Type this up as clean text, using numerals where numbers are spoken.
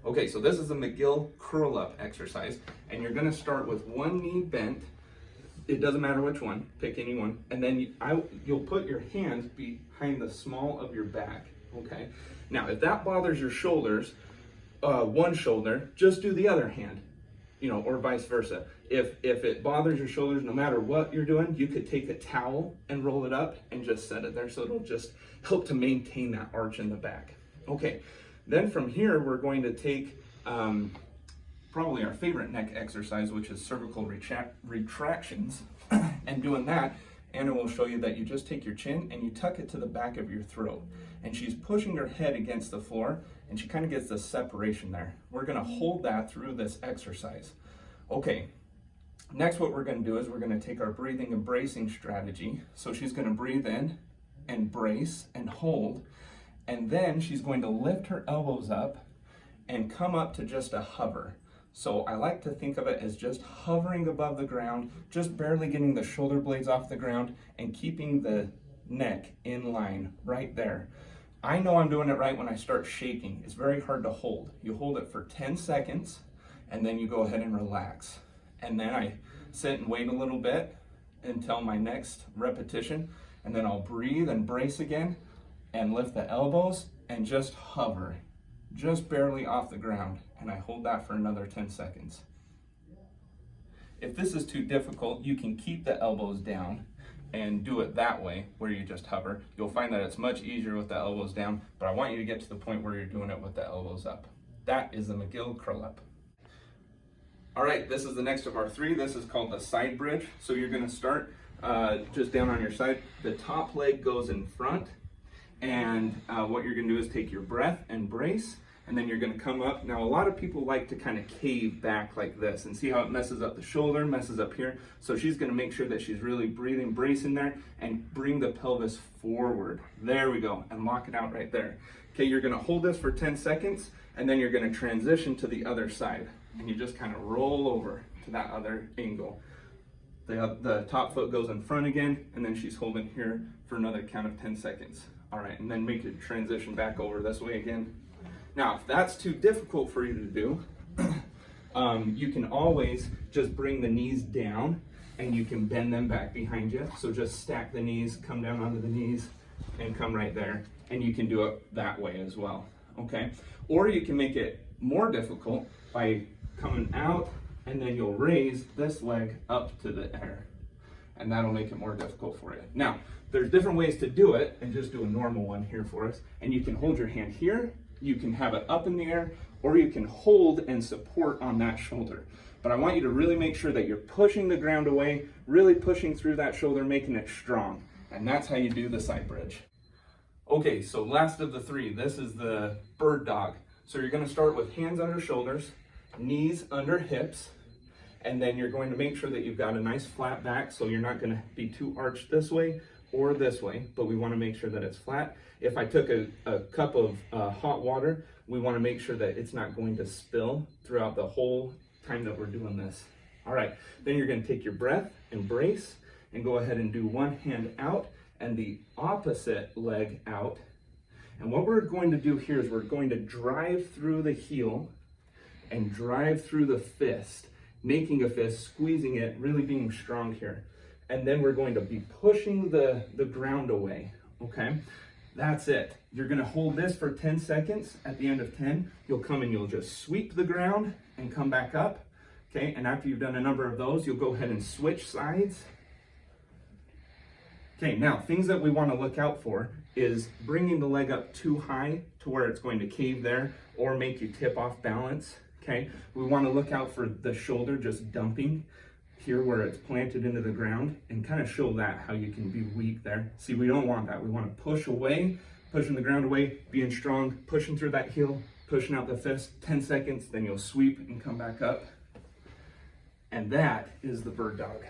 Okay, so this is a McGill curl up exercise, and you're gonna start with one knee bent. It doesn't matter which one, pick any one, and then you'll put your hands behind the small of your back, okay? Now, if that bothers your shoulders, one shoulder, just do the other hand, or vice versa. If it bothers your shoulders, no matter what you're doing, you could take a towel and roll it up and just set it there, so it'll just help to maintain that arch in the back. Okay, then from here, we're going to take probably our favorite neck exercise, which is cervical retractions. And doing that, Anna will show you that you just take your chin and you tuck it to the back of your throat. And she's pushing her head against the floor, and she kind of gets this separation there. We're gonna hold that through this exercise. Okay, next what we're gonna do is we're gonna take our breathing and bracing strategy. So she's gonna breathe in and brace and hold, and then she's going to lift her elbows up and come up to just a hover. So I like to think of it as just hovering above the ground, just barely getting the shoulder blades off the ground and keeping the neck in line right there. I know I'm doing it right when I start shaking. It's very hard to hold. You hold it for 10 seconds and then you go ahead and relax. And then I sit and wait a little bit until my next repetition, and then I'll breathe and brace again and lift the elbows and just hover, just barely off the ground, and I hold that for another 10 seconds. If this is too difficult, you can keep the elbows down and do it that way, where you just hover. You'll find that it's much easier with the elbows down, but I want you to get to the point where you're doing it with the elbows up. That is the McGill curl up. All right, this is the next of our three. This is called the side bridge. So you're gonna start just down on your side. The top leg goes in front, and what you're gonna do is take your breath and brace, and then you're gonna come up. Now, a lot of people like to kind of cave back like this, and see how it messes up the shoulder, messes up here. So she's gonna make sure that she's really breathing, bracing there, and bring the pelvis forward. There we go, and lock it out right there. Okay, you're gonna hold this for 10 seconds, and then you're gonna transition to the other side. And you just kind of roll over to that other angle. The top foot goes in front again, and then she's holding here for another count of 10 seconds. All right, and then make a transition back over this way again. Now, if that's too difficult for you to do, you can always just bring the knees down and you can bend them back behind you. So just stack the knees, come down onto the knees, and come right there. And you can do it that way as well, okay? Or you can make it more difficult by coming out, and then you'll raise this leg up to the air, and that'll make it more difficult for you. Now, there's different ways to do it, and just do a normal one here for us. And you can hold your hand here, you can have it up in the air, or you can hold and support on that shoulder. But I want you to really make sure that you're pushing the ground away, really pushing through that shoulder, making it strong. And that's how you do the side bridge. Okay, so last of the three, this is the bird dog. So you're gonna start with hands under shoulders, knees under hips, and then you're going to make sure that you've got a nice flat back, so you're not gonna be too arched this way or this way, but we wanna make sure that it's flat. If I took a cup of hot water, we wanna make sure that it's not going to spill throughout the whole time that we're doing this. All right, then you're gonna take your breath and brace, and go ahead and do one hand out and the opposite leg out. And what we're going to do here is we're going to drive through the heel and drive through the fist, making a fist, squeezing it, really being strong here. And then we're going to be pushing the ground away, okay? That's it. You're gonna hold this for 10 seconds. At the end of 10, you'll come and you'll just sweep the ground and come back up, okay? And after you've done a number of those, you'll go ahead and switch sides. Okay, now things that we want to look out for is bringing the leg up too high to where it's going to cave there or make you tip off balance, okay? We want to look out for the shoulder just dumping here where it's planted into the ground, and kind of show that how you can be weak there. See, we don't want that. We want to push away, pushing the ground away, being strong, pushing through that heel, pushing out the fist, 10 seconds, then you'll sweep and come back up. And that is the bird dog.